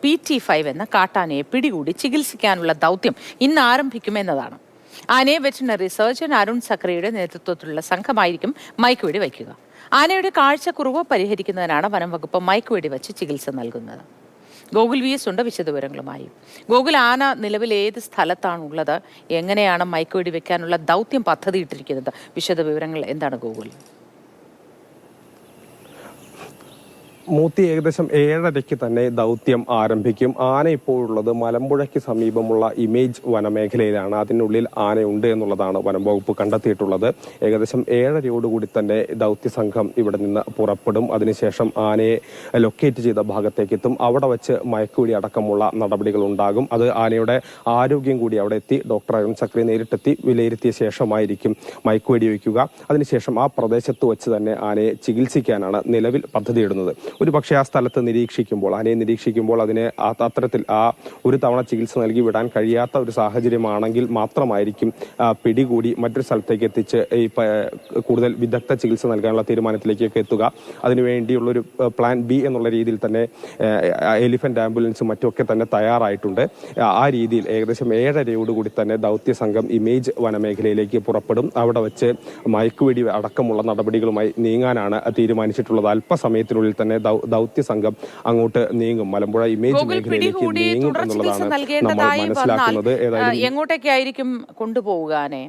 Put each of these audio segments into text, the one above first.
PT5 എന്ന കാട്ടാനയെ പിടികൂടി ചികിത്സിക്കാനുള്ള ദൗത്യം ഇന്ന് ആരംഭിക്കുമെന്നതാണ്. ആനയെ വെറ്റിനറി സർജൻ അരുൺ സക്രയുടെ നേതൃത്വത്തിലുള്ള സംഘമായിരിക്കും മയക്കുവെടി വയ്ക്കുക. ആനയുടെ കാഴ്ചക്കുറവ് പരിഹരിക്കുന്നതിനാണ് വനം വകുപ്പ് മയക്കുവെടി വച്ച് ചികിത്സ നൽകുന്നത്. ഗോകുൽ VS ഉണ്ട് വിശദവിവരങ്ങളുമായി. ഗോകുൽ, ആന നിലവിൽ ഏത് സ്ഥലത്താണുള്ളത്? എങ്ങനെയാണ് മയക്കുവെടി വെക്കാനുള്ള ദൗത്യം പദ്ധതിയിട്ടിരിക്കുന്നത്? വിശദവിവരങ്ങൾ എന്താണ് ഗോകുൽ? മൂത്തി ഏകദേശം 7:30 തന്നെ ദൗത്യം ആരംഭിക്കും. ആന ഇപ്പോഴുള്ളത് മലമ്പുഴയ്ക്ക് സമീപമുള്ള ഇമേജ് വനമേഖലയിലാണ്. അതിനുള്ളിൽ ആനയുണ്ട് എന്നുള്ളതാണ് വനം വകുപ്പ് കണ്ടെത്തിയിട്ടുള്ളത്. ഏകദേശം 7:30 തന്നെ ദൗത്യ സംഘം ഇവിടെ നിന്ന് പുറപ്പെടും. അതിനുശേഷം ആനയെ ലൊക്കേറ്റ് ചെയ്ത ഭാഗത്തേക്ക് എത്തും. അവിടെ വെച്ച് മയക്കുവെടി അടക്കമുള്ള നടപടികൾ ഉണ്ടാകും. അത് ആനയുടെ ആരോഗ്യം കൂടി അവിടെ എത്തി ഡോക്ടർ അരുൺ സക്രി നേരിട്ടെത്തി വിലയിരുത്തിയ ശേഷമായിരിക്കും മയക്കുവെടി വയ്ക്കുക. അതിനുശേഷം ആ പ്രദേശത്ത് വെച്ച് തന്നെ ആനയെ ചികിത്സിക്കാനാണ് നിലവിൽ പദ്ധതിയിടുന്നത്. ഒരു പക്ഷേ ആ സ്ഥലത്ത് ആനയെ നിരീക്ഷിക്കുമ്പോൾ അതിനെ അത്തരത്തിൽ ഒരു തവണ ചികിത്സ നൽകി വിടാൻ കഴിയാത്ത ഒരു സാഹചര്യമാണെങ്കിൽ മാത്രമായിരിക്കും പിടികൂടി മറ്റൊരു സ്ഥലത്തേക്ക് എത്തിച്ച് ഈ കൂടുതൽ വിദഗ്ധ ചികിത്സ നൽകാനുള്ള തീരുമാനത്തിലേക്കൊക്കെ എത്തുക. അതിനുവേണ്ടിയുള്ളൊരു പ്ലാൻ B എന്നുള്ള രീതിയിൽ തന്നെ എലിഫന്റ് ആംബുലൻസും മറ്റുമൊക്കെ തന്നെ തയ്യാറായിട്ടുണ്ട്. ആ രീതിയിൽ ഏകദേശം 7:30 തന്നെ ദൗത്യ സംഘം ഇമേജ് വനമേഖലയിലേക്ക് പുറപ്പെടും. അവിടെ വെച്ച് മയക്കുവെടി അടക്കമുള്ള നടപടികളുമായി നീങ്ങാനാണ് തീരുമാനിച്ചിട്ടുള്ളത്. അല്പസമയത്തിനുള്ളിൽ തന്നെ ദൗത്യ സംഘം അങ്ങോട്ട് നീങ്ങും. മലമ്പുഴ ഇമേജ് മേഖലയിലേക്ക് നീങ്ങും എന്നുള്ളതാണ് നമ്മൾ മനസ്സിലാക്കുന്നത്. എങ്ങോട്ടേക്കായിരിക്കും കൊണ്ടുപോകാനേ?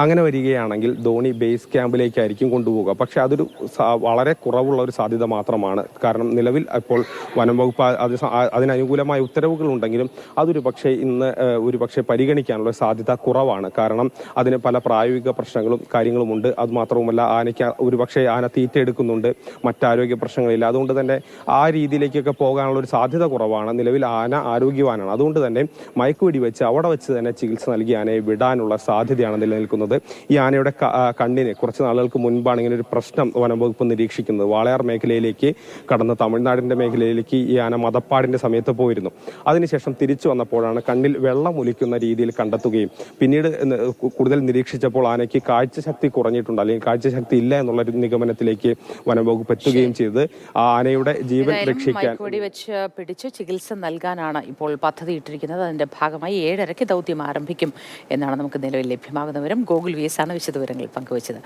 അങ്ങനെ വരികയാണെങ്കിൽ ധോണി ബേസ് ക്യാമ്പിലേക്കായിരിക്കും കൊണ്ടുപോകുക. പക്ഷെ അതൊരു വളരെ കുറവുള്ള ഒരു സാധ്യത മാത്രമാണ്. കാരണം നിലവിൽ ഇപ്പോൾ വനം വകുപ്പ് അതിനനുകൂലമായ ഉത്തരവുകൾ ഉണ്ടെങ്കിലും അതൊരു പക്ഷേ ഇന്ന് ഒരു പക്ഷേ പരിഗണിക്കാനുള്ള സാധ്യത കുറവാണ്. കാരണം അതിന് പല പ്രായോഗിക പ്രശ്നങ്ങളും കാര്യങ്ങളുമുണ്ട്. അതുമാത്രവുമല്ല, ആനയ്ക്ക് ഒരു പക്ഷേ ആന തീറ്റ എടുക്കുന്നുണ്ട്, മറ്റാരോഗ്യ പ്രശ്നങ്ങളില്ല. അതുകൊണ്ട് തന്നെ ആ രീതിയിലേക്കൊക്കെ പോകാനുള്ള ഒരു സാധ്യത കുറവാണ്. നിലവിൽ ആന ആരോഗ്യവാനാണ്. അതുകൊണ്ട് തന്നെ മയക്കുവെടി വെച്ച് അവിടെ വെച്ച് തന്നെ ചികിത്സ നൽകി ആനയെ വിടാനുള്ള സാധ്യതയാണ് നിലനിൽക്കുന്നത്. ഈ ആനയുടെ കണ്ണിന് കുറച്ച് നാളുകൾക്ക് മുൻപാണ് ഇങ്ങനെ ഒരു പ്രശ്നം വനം വകുപ്പ് നിരീക്ഷിക്കുന്നത്. വാളയാർ മേഖലയിലേക്ക് കടന്ന് തമിഴ്നാടിന്റെ മേഖലയിലേക്ക് ഈ ആന മദപ്പാടിന്റെ സമയത്ത് പോയിരുന്നു. അതിനുശേഷം തിരിച്ചു വന്നപ്പോഴാണ് കണ്ണിൽ വെള്ളം ഒലിക്കുന്ന രീതിയിൽ കണ്ടെത്തുകയും പിന്നീട് കൂടുതൽ നിരീക്ഷിച്ചപ്പോൾ ആനയ്ക്ക് കാഴ്ചശക്തി കുറഞ്ഞിട്ടുണ്ട്, അല്ലെങ്കിൽ കാഴ്ചശക്തി ഇല്ല എന്നുള്ള നിഗമനത്തിലേക്ക് വനം വകുപ്പ് എത്തുകയും ചെയ്തത് ആ ആനയുടെ ജീവൻ രക്ഷിക്കാൻ വെച്ച് പിടിച്ച് ചികിത്സ നൽകാനാണ് ഇപ്പോൾ പദ്ധതിയിട്ടിരിക്കുന്നത്. അതിന്റെ ഭാഗമായി 7:30 ദൗത്യം ആരംഭിക്കും എന്നാണ് നമുക്ക് നിലവിൽ ലഭ്യമാകുന്നവരും. ഗോകുൽ VS ആണ് വിശദവിവരങ്ങൾ പങ്കുവച്ചത്.